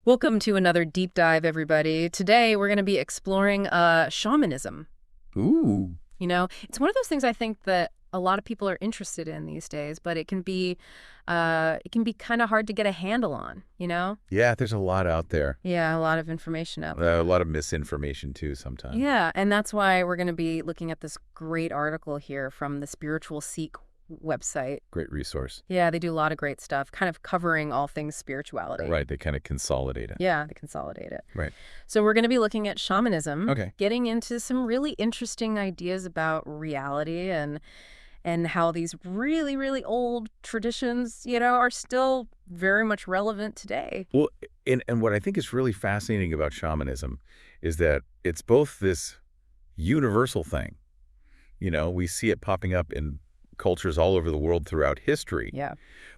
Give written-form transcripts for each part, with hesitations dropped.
Welcome to another deep dive, everybody. Today, we're going to be exploring shamanism. Ooh. You know, it's one of those things I think that a lot of people are interested in these days, but it can be kind of hard to get a handle on, you know? Yeah, there's a lot out there. Yeah, a lot of information out there. A lot of misinformation, too, sometimes. Yeah, and that's why we're going to be looking at this great article here from the Spiritual Seek website. Great resource. Yeah, they do a lot of great stuff, kind of covering all things spirituality. Right, they kind of consolidate it. Yeah, they consolidate it. Right. So we're going to be looking at shamanism, Okay. getting into some really interesting ideas about reality and how these really, really old traditions, you know, are still very much relevant today. Well, and what I think is really fascinating about shamanism is that it's both this universal thing. You know, we see it popping up in cultures all over the world throughout history. Yeah.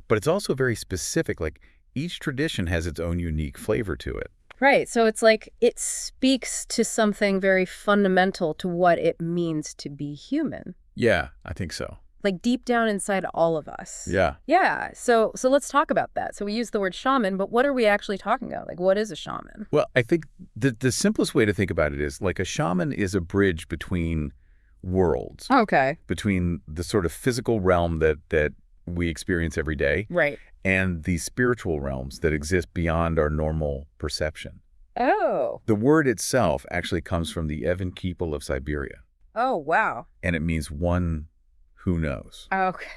But it's also very specific. Like, each tradition has its own unique flavor to it. Right. So it's like it speaks to something very fundamental to what it means to be human. Yeah, I think so. Like deep down inside all of us. Yeah. Yeah. So let's talk about that. So we use the word shaman, but what are we actually talking about? Like, what is a shaman? Well, I think the simplest way to think about it is like a shaman is a bridge between worlds. Okay. Between the sort of physical realm that we experience every day. Right. And the spiritual realms that exist beyond our normal perception. Oh. The word itself actually comes from the Evenki people of Siberia. Oh, wow. And it means one who knows. Okay.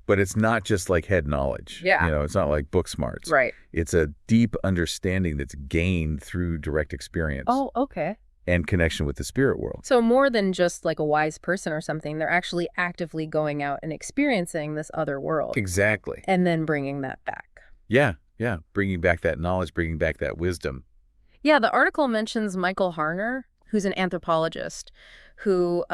But it's not just like head knowledge. Yeah. You know, it's not like book smarts. Right. It's a deep understanding that's gained through direct experience. Oh, okay. And connection with the spirit world. So more than just like a wise person or something, they're actually actively going out and experiencing this other world. Exactly. And then bringing that back. Yeah, yeah. Bringing back that knowledge, bringing back that wisdom. Yeah, the article mentions Michael Harner, who's an anthropologist, who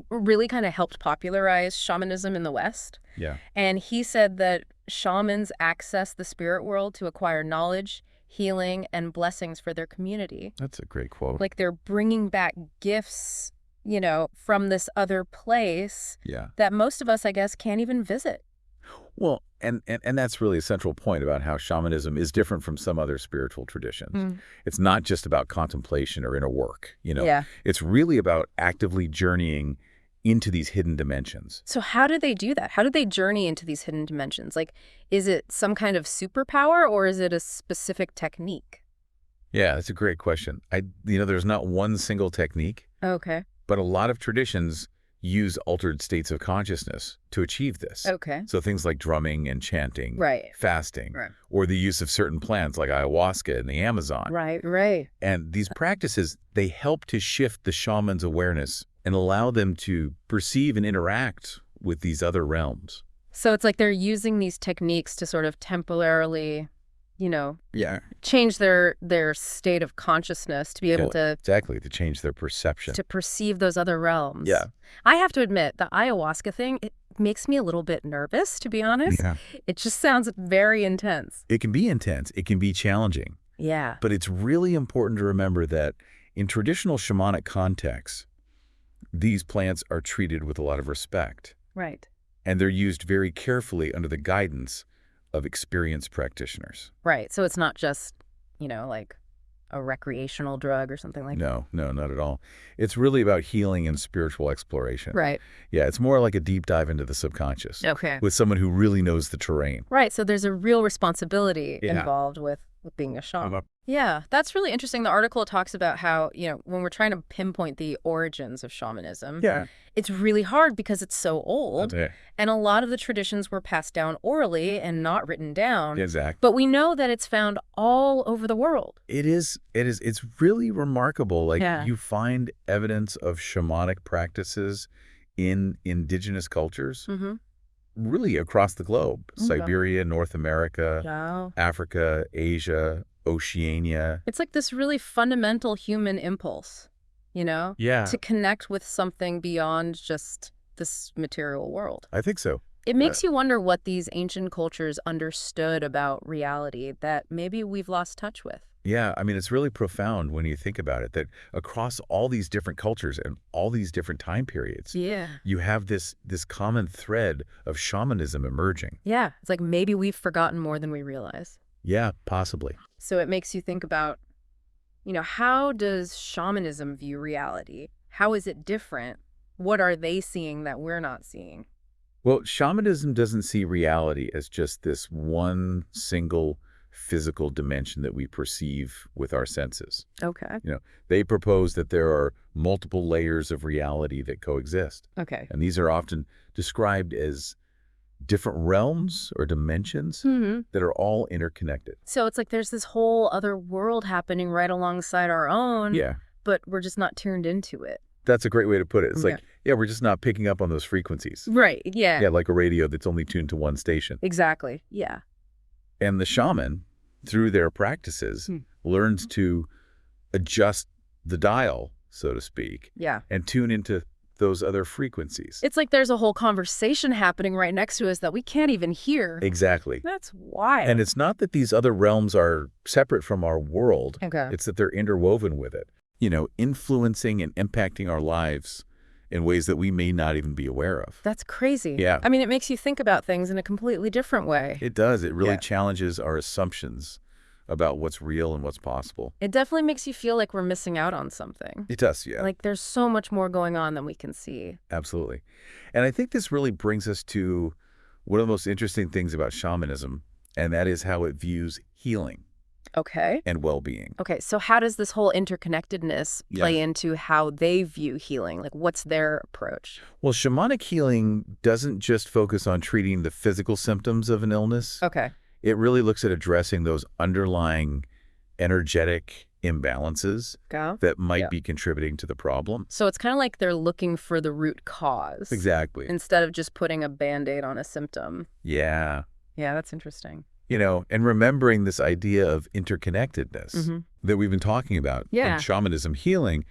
really kind of helped popularize shamanism in the West. Yeah. And he said that shamans access the spirit world to acquire knowledge, healing, and blessings for their community. That's a great quote. Like they're bringing back gifts, you know, from this other place that most of us, I guess, can't even visit. Well, and that's really a central point about how shamanism is different from some other spiritual traditions. Mm. It's not just about contemplation or inner work, you know. Yeah. It's really about actively journeying into these hidden dimensions. So how do they do that? How do they journey into these hidden dimensions? Like, is it some kind of superpower or is it a specific technique? Yeah, that's a great question. There's not one single technique. Okay. But a lot of traditions use altered states of consciousness to achieve this. Okay. So things like drumming and chanting, right, fasting, or the use of certain plants like ayahuasca in the Amazon. Right. And these practices, they help to shift the shaman's awareness and allow them to perceive and interact with these other realms. So it's like they're using these techniques to sort of temporarily, you know, change their state of consciousness to be able to... Exactly, to change their perception. To perceive those other realms. Yeah. I have to admit, the ayahuasca thing, it makes me a little bit nervous, to be honest. Yeah. It just sounds very intense. It can be intense. It can be challenging. Yeah. But it's really important to remember that in traditional shamanic contexts, these plants are treated with a lot of respect. Right. And they're used very carefully under the guidance of experienced practitioners. Right. So it's not just, you know, like a recreational drug or something like that. No, not at all. It's really about healing and spiritual exploration. Right. Yeah, it's more like a deep dive into the subconscious. Okay. With someone who really knows the terrain. Right. So there's a real responsibility involved with being a shaman. Yeah, that's really interesting. The article talks about how, you know, when we're trying to pinpoint the origins of shamanism, it's really hard because it's so old. And a lot of the traditions were passed down orally and not written down. Exactly. But we know that it's found all over the world. It is. It's really remarkable. Like, you find evidence of shamanic practices in indigenous cultures. Mm-hmm. Really across the globe. Siberia, North America, Africa, Asia, Oceania. It's like this really fundamental human impulse, you know? Yeah. To connect with something beyond just this material world. I think so. It makes you wonder what these ancient cultures understood about reality that maybe we've lost touch with. Yeah, I mean, it's really profound when you think about it, that across all these different cultures and all these different time periods, you have this common thread of shamanism emerging. Yeah, it's like maybe we've forgotten more than we realize. Yeah, possibly. So it makes you think about, how does shamanism view reality? How is it different? What are they seeing that we're not seeing? Well, shamanism doesn't see reality as just this one single physical dimension that we perceive with our senses. Okay. They propose that there are multiple layers of reality that coexist. Okay. And these are often described as different realms or dimensions that are all interconnected. So it's like there's this whole other world happening right alongside our own, but we're just not tuned into it. That's a great way to put it. It's like, we're just not picking up on those frequencies. Right, yeah. Yeah, like a radio that's only tuned to one station. Exactly, yeah. And the shaman, through their practices, learns to adjust the dial, so to speak, and tune into those other frequencies. It's like there's a whole conversation happening right next to us that we can't even hear. Exactly. That's wild. And it's not that these other realms are separate from our world. Okay. It's that they're interwoven with it, influencing and impacting our lives in ways that we may not even be aware of. That's crazy. Yeah. I mean, it makes you think about things in a completely different way. It does. It really challenges our assumptions about what's real and what's possible. It definitely makes you feel like we're missing out on something. It does, yeah. Like there's so much more going on than we can see. Absolutely. And I think this really brings us to one of the most interesting things about shamanism, and that is how it views healing. Okay. And well-being. Okay, so how does this whole interconnectedness play into how they view healing? Like, what's their approach? Well, shamanic healing doesn't just focus on treating the physical symptoms of an illness. Okay. It really looks at addressing those underlying energetic imbalances that might be contributing to the problem. So it's kind of like they're looking for the root cause. Exactly. Instead of just putting a Band-Aid on a symptom. Yeah. Yeah, that's interesting. And remembering this idea of interconnectedness that we've been talking about in shamanism healing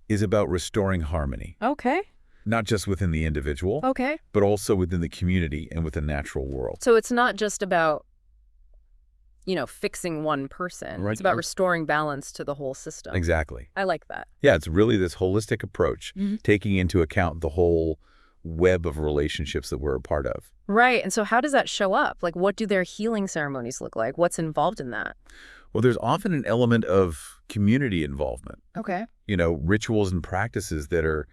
is about restoring harmony. Okay. Not just within the individual, but also within the community and with the natural world. So it's not just about, fixing one person. Right. It's about restoring balance to the whole system. Exactly. I like that. Yeah, it's really this holistic approach, taking into account the whole web of relationships that we're a part of. Right. And so how does that show up? Like, what do their healing ceremonies look like? What's involved in that? Well, there's often an element of community involvement. Okay. Rituals and practices that are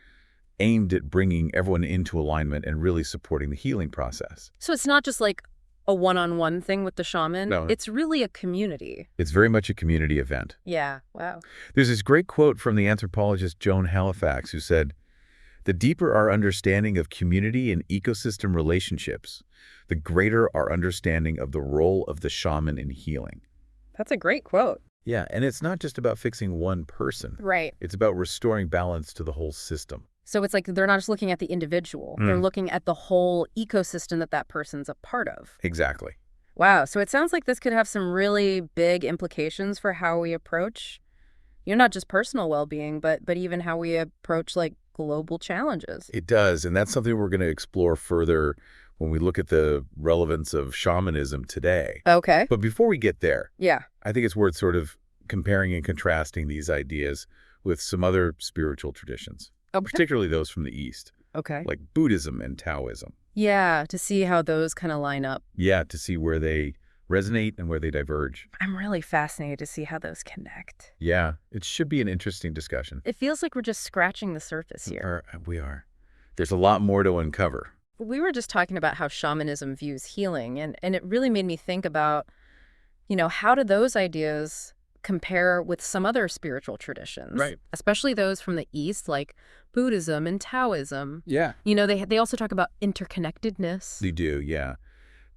aimed at bringing everyone into alignment and really supporting the healing process. So it's not just like a one-on-one thing with the shaman. No. It's really a community. It's very much a community event. Yeah. Wow. There's this great quote from the anthropologist Joan Halifax who said, "The deeper our understanding of community and ecosystem relationships, the greater our understanding of the role of the shaman in healing." That's a great quote. Yeah, and it's not just about fixing one person. Right. It's about restoring balance to the whole system. So it's like they're not just looking at the individual. They're looking at the whole ecosystem that person's a part of. Exactly. Wow. So it sounds like this could have some really big implications for how we approach, not just personal well-being, but even how we approach like global challenges. It does, and that's something we're going to explore further when we look at the relevance of shamanism today. Okay. But before we get there, I think it's worth sort of comparing and contrasting these ideas with some other spiritual traditions, particularly those from the East, like Buddhism and Taoism. Yeah, to see how those kind of line up. Yeah, to see where they resonate and where they diverge. I'm really fascinated to see how those connect. Yeah, it should be an interesting discussion. It feels like we're just scratching the surface here. We are. There's a lot more to uncover. We were just talking about how shamanism views healing, and it really made me think about, how do those ideas compare with some other spiritual traditions? Right. Especially those from the East, like Buddhism and Taoism. Yeah. They also talk about interconnectedness. They do, yeah.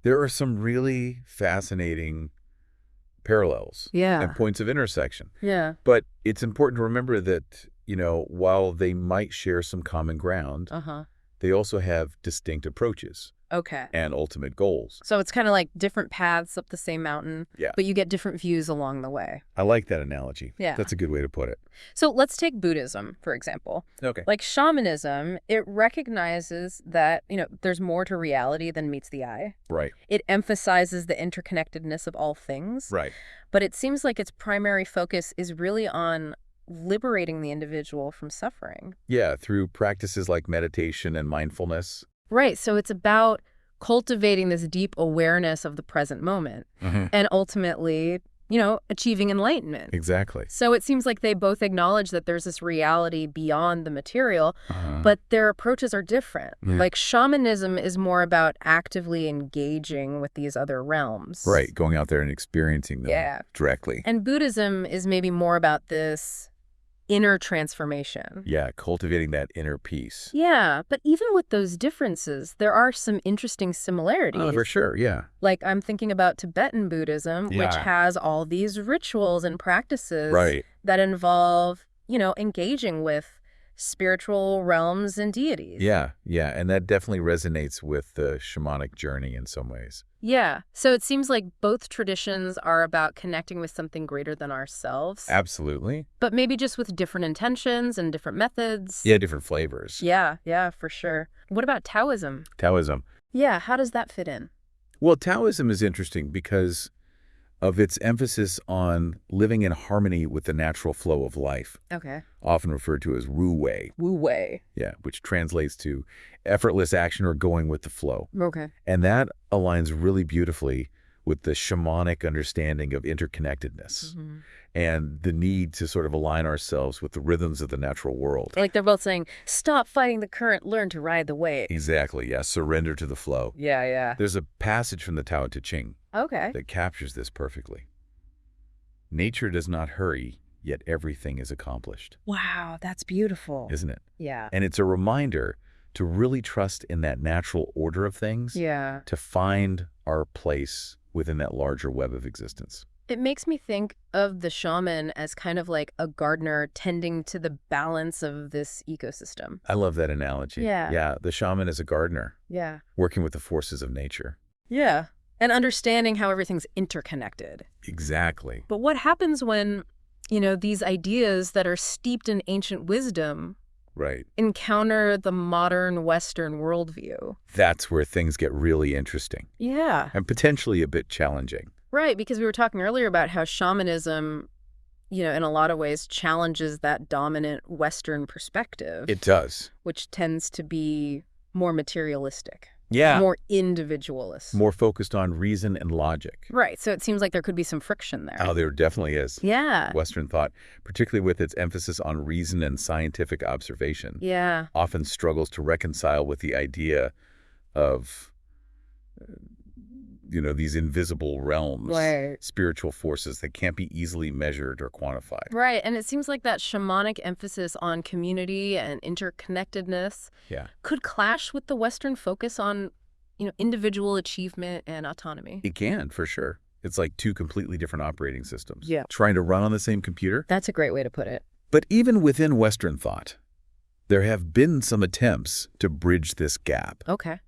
There are some really fascinating parallels and points of intersection. Yeah. But it's important to remember that, while they might share some common ground, they also have distinct approaches. Okay. And ultimate goals. So it's kind of like different paths up the same mountain, but you get different views along the way. I like that analogy. Yeah. That's a good way to put it. So let's take Buddhism, for example. Okay. Like shamanism, it recognizes that, there's more to reality than meets the eye. Right. It emphasizes the interconnectedness of all things. Right. But it seems like its primary focus is really on liberating the individual from suffering. Yeah, through practices like meditation and mindfulness. Right. So it's about cultivating this deep awareness of the present moment and ultimately achieving enlightenment. Exactly. So it seems like they both acknowledge that there's this reality beyond the material, but their approaches are different. Yeah. Like shamanism is more about actively engaging with these other realms. Right, going out there and experiencing them directly. And Buddhism is maybe more about this inner transformation. Yeah, cultivating that inner peace. Yeah, but even with those differences, there are some interesting similarities. Oh, for sure, yeah. Like I'm thinking about Tibetan Buddhism, which has all these rituals and practices that involve, engaging with spiritual realms and deities. Yeah, and that definitely resonates with the shamanic journey in some ways. Yeah, so it seems like both traditions are about connecting with something greater than ourselves. Absolutely. But maybe just with different intentions and different methods. Yeah, different flavors. Yeah, for sure. What about Taoism? Taoism. Yeah, how does that fit in? Well, Taoism is interesting because of its emphasis on living in harmony with the natural flow of life. Okay. Often referred to as wu wei. Wu wei. Yeah, which translates to effortless action or going with the flow. Okay. And that aligns really beautifully with the shamanic understanding of interconnectedness and the need to sort of align ourselves with the rhythms of the natural world. Like they're both saying, stop fighting the current, learn to ride the wave. Exactly, yeah. Surrender to the flow. Yeah. There's a passage from the Tao Te Ching that captures this perfectly. Nature does not hurry, yet everything is accomplished. Wow, that's beautiful. Isn't it? Yeah. And it's a reminder to really trust in that natural order of things. Yeah. To find our place within that larger web of existence. It makes me think of the shaman as kind of like a gardener tending to the balance of this ecosystem. I love that analogy. Yeah, the shaman is a gardener. Yeah. Working with the forces of nature. Yeah. And understanding how everything's interconnected. Exactly. But what happens when, these ideas that are steeped in ancient wisdom encounter the modern Western worldview? That's where things get really interesting. Yeah. And potentially a bit challenging. Right, because we were talking earlier about how shamanism, in a lot of ways challenges that dominant Western perspective. It does. Which tends to be more materialistic. Yeah. More individualist. More focused on reason and logic. Right, so it seems like there could be some friction there. Oh, there definitely is. Yeah. Western thought, particularly with its emphasis on reason and scientific observation, often struggles to reconcile with the idea of these invisible realms, spiritual forces that can't be easily measured or quantified. Right, and it seems like that shamanic emphasis on community and interconnectedness could clash with the Western focus on, individual achievement and autonomy. It can, for sure. It's like two completely different operating systems. Yeah. Trying to run on the same computer. That's a great way to put it. But even within Western thought, there have been some attempts to bridge this gap. Okay.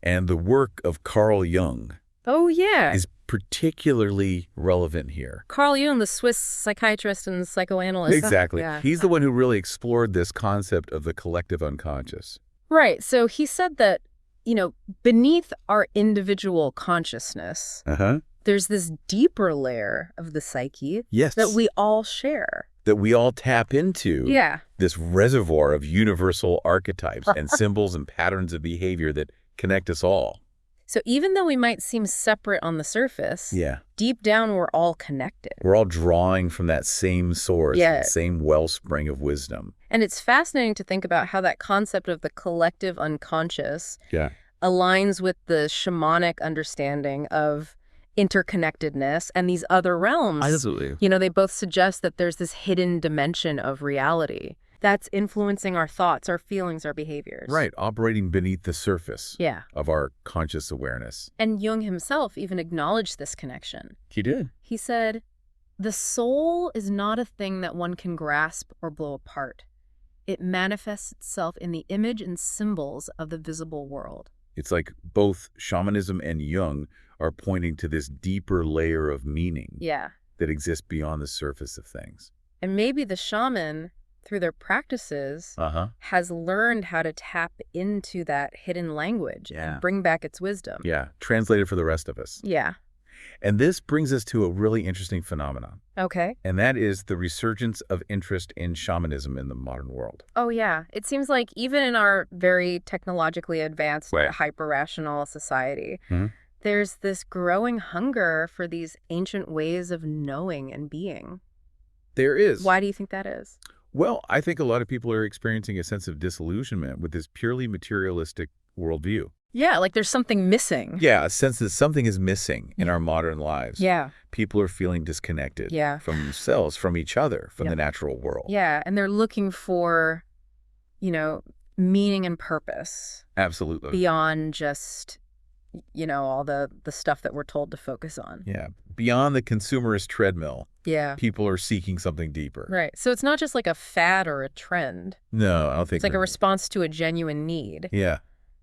And the work of Carl Jung is particularly relevant here. Carl Jung, the Swiss psychiatrist and psychoanalyst. Exactly. He's the one who really explored this concept of the collective unconscious. Right. So he said that, beneath our individual consciousness, there's this deeper layer of the psyche that we all share. That we all tap into this reservoir of universal archetypes and symbols and patterns of behavior that connect us all. So even though we might seem separate on the surface, deep down we're all connected. We're all drawing from that same source, that same wellspring of wisdom. And it's fascinating to think about how that concept of the collective unconscious aligns with the shamanic understanding of interconnectedness and these other realms. Absolutely. They both suggest that there's this hidden dimension of reality that's influencing our thoughts, our feelings, our behaviors. Right, operating beneath the surface of our conscious awareness. And Jung himself even acknowledged this connection. He did. He said, the soul is not a thing that one can grasp or blow apart. It manifests itself in the image and symbols of the visible world. It's like both shamanism and Jung are pointing to this deeper layer of meaning that exists beyond the surface of things. And maybe the shaman, through their practices, has learned how to tap into that hidden language and bring back its wisdom. Yeah, translated for the rest of us. Yeah. And this brings us to a really interesting phenomenon. Okay. And that is the resurgence of interest in shamanism in the modern world. Oh, yeah. It seems like even in our very technologically advanced, hyper-rational society, there's this growing hunger for these ancient ways of knowing and being. There is. Why do you think that is? Well, I think a lot of people are experiencing a sense of disillusionment with this purely materialistic worldview. Yeah, like there's something missing. Yeah, a sense that something is missing in our modern lives. Yeah. People are feeling disconnected from themselves, from each other, from the natural world. Yeah, and they're looking for, meaning and purpose. Absolutely. Beyond just, all the stuff that we're told to focus on. Yeah. Beyond the consumerist treadmill. Yeah. People are seeking something deeper. Right. So it's not just like a fad or a trend. No, I don't think it's like a response to a genuine need. Yeah.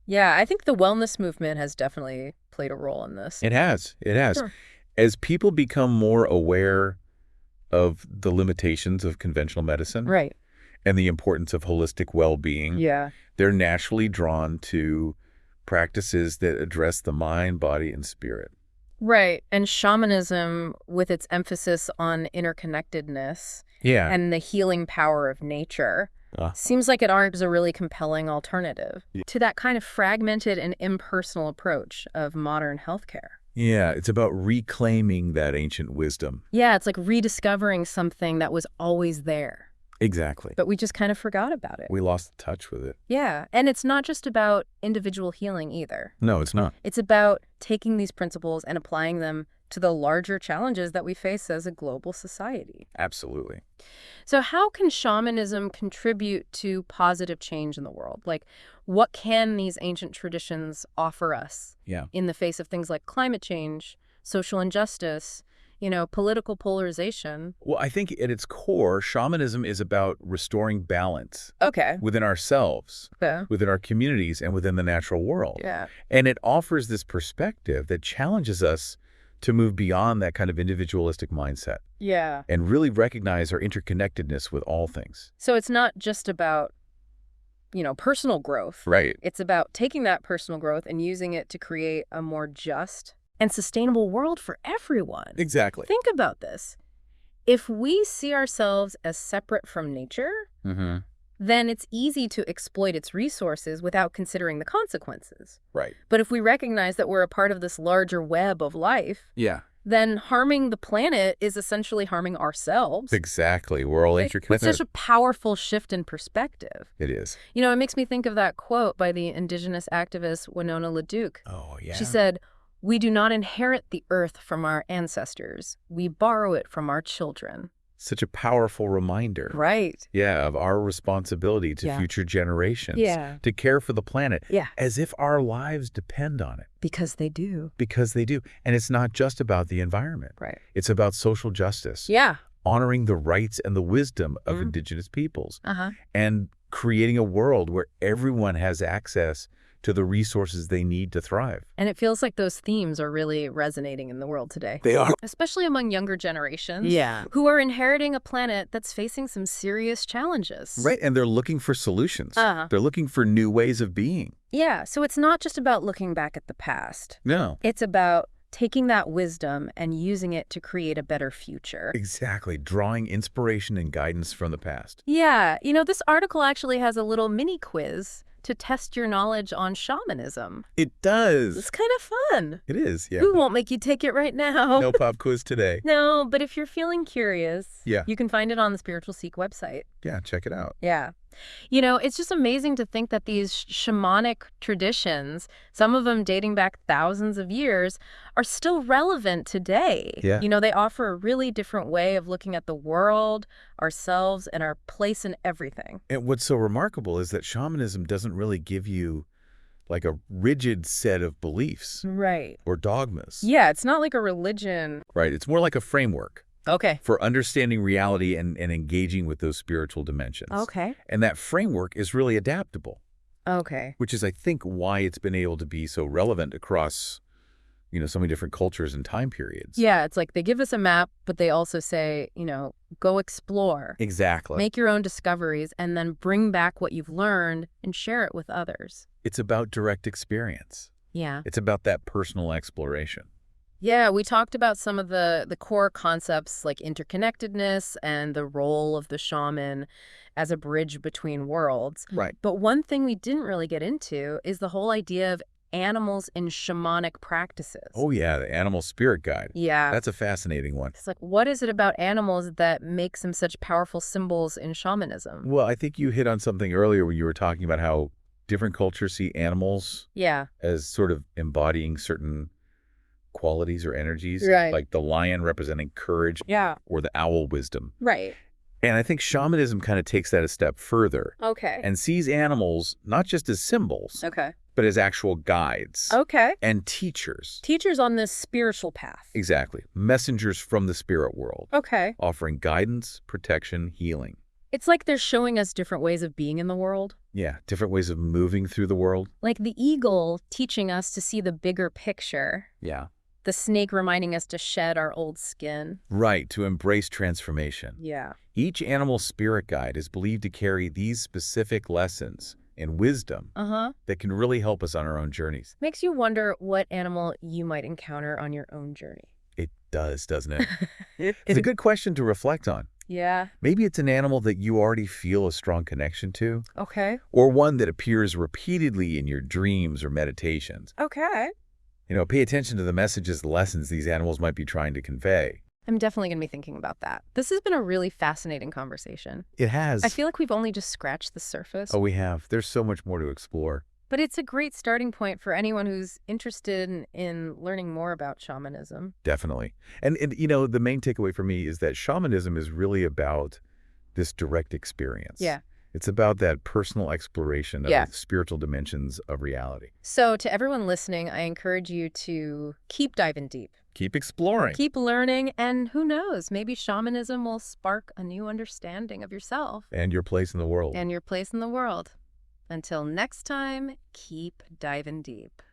Yeah, I think the wellness movement has definitely played a role in this. It has. It has. Sure. As people become more aware of the limitations of conventional medicine. Right. And the importance of holistic well-being. Yeah. They're naturally drawn to practices that address the mind, body, and spirit. Right. And shamanism, with its emphasis on interconnectedness and the healing power of nature, seems like it offers a really compelling alternative to that kind of fragmented and impersonal approach of modern healthcare. Yeah, it's about reclaiming that ancient wisdom. Yeah, it's like rediscovering something that was always there. Exactly. But we just kind of forgot about it. We lost touch with it. Yeah, and it's not just about individual healing either. No, it's not. It's about taking these principles and applying them to the larger challenges that we face as a global society. Absolutely. So how can shamanism contribute to positive change in the world? Like, what can these ancient traditions offer us in the face of things like climate change, social injustice, political polarization? Well, I think at its core, shamanism is about restoring balance within ourselves, within our communities, and within the natural world. Yeah. And it offers this perspective that challenges us to move beyond that kind of individualistic mindset. Yeah. And really recognize our interconnectedness with all things. So it's not just about, personal growth. Right. It's about taking that personal growth and using it to create a more just and sustainable world for everyone. Exactly. Think about this. If we see ourselves as separate from nature, then it's easy to exploit its resources without considering the consequences. Right. But if we recognize that we're a part of this larger web of life, then harming the planet is essentially harming ourselves. Exactly. We're all interconnected. It's such a powerful shift in perspective. It is. It makes me think of that quote by the Indigenous activist Winona LaDuke. Oh, yeah. She said, "We do not inherit the earth from our ancestors. We borrow it from our children." Such a powerful reminder. Right. Yeah, of our responsibility to future generations. To care for the planet. As if our lives depend on it. Because they do. Because they do. And it's not just about the environment. Right. It's about social justice. Honoring the rights and the wisdom of Indigenous peoples. And creating a world where everyone has access to the resources they need to thrive. And it feels like those themes are really resonating in the world today. They are. Especially among younger generations. Who are inheriting a planet that's facing some serious challenges. Right, and they're looking for solutions. They're looking for new ways of being. Yeah, so it's not just about looking back at the past. No. It's about taking that wisdom and using it to create a better future. Exactly, drawing inspiration and guidance from the past. Yeah, this article actually has a little mini quiz to test your knowledge on shamanism. It does. It's kind of fun. It is, yeah. We won't make you take it right now. No pop quiz today. No, but if you're feeling curious, Yeah. you can find it on the Spiritual Seek website. Yeah, check it out. Yeah. It's just amazing to think that these shamanic traditions, some of them dating back thousands of years, are still relevant today. Yeah. They offer a really different way of looking at the world, ourselves, and our place in everything. And what's so remarkable is that shamanism doesn't really give you like a rigid set of beliefs. Right. Or dogmas. Yeah, it's not like a religion. Right. It's more like a framework. Okay. For understanding reality and engaging with those spiritual dimensions. Okay. And that framework is really adaptable. Okay. Which is, I think, why it's been able to be so relevant across, so many different cultures and time periods. Yeah, it's like they give us a map, but they also say, go explore. Exactly. Make your own discoveries, and then bring back what you've learned and share it with others. It's about direct experience. Yeah. It's about that personal exploration. Yeah, we talked about some of the core concepts like interconnectedness and the role of the shaman as a bridge between worlds. Right. But one thing we didn't really get into is the whole idea of animals in shamanic practices. Oh, yeah, the animal spirit guide. Yeah. That's a fascinating one. It's like, what is it about animals that makes them such powerful symbols in shamanism? Well, I think you hit on something earlier when you were talking about how different cultures see animals as sort of embodying certain qualities or energies. Right. Like the lion representing courage or the owl wisdom. Right. And I think shamanism kind of takes that a step further. Okay. And sees animals not just as symbols, but as actual guides. Okay. And teachers. Teachers on this spiritual path. Exactly. Messengers from the spirit world. Okay. Offering guidance, protection, healing. It's like they're showing us different ways of being in the world. Yeah, different ways of moving through the world. Like the eagle teaching us to see the bigger picture. Yeah. The snake reminding us to shed our old skin. Right, to embrace transformation. Yeah. Each animal spirit guide is believed to carry these specific lessons and wisdom that can really help us on our own journeys. Makes you wonder what animal you might encounter on your own journey. It does, doesn't it? It's a good question to reflect on. Yeah. Maybe it's an animal that you already feel a strong connection to. Okay. Or one that appears repeatedly in your dreams or meditations. Okay. Pay attention to the messages, lessons these animals might be trying to convey. I'm definitely going to be thinking about that. This has been a really fascinating conversation. It has. I feel like we've only just scratched the surface. Oh, we have. There's so much more to explore. But it's a great starting point for anyone who's interested in learning more about shamanism. Definitely. And the main takeaway for me is that shamanism is really about this direct experience. Yeah. It's about that personal exploration of the spiritual dimensions of reality. So to everyone listening, I encourage you to keep diving deep. Keep exploring. Keep learning, and who knows, maybe shamanism will spark a new understanding of yourself. And your place in the world. And your place in the world. Until next time, keep diving deep.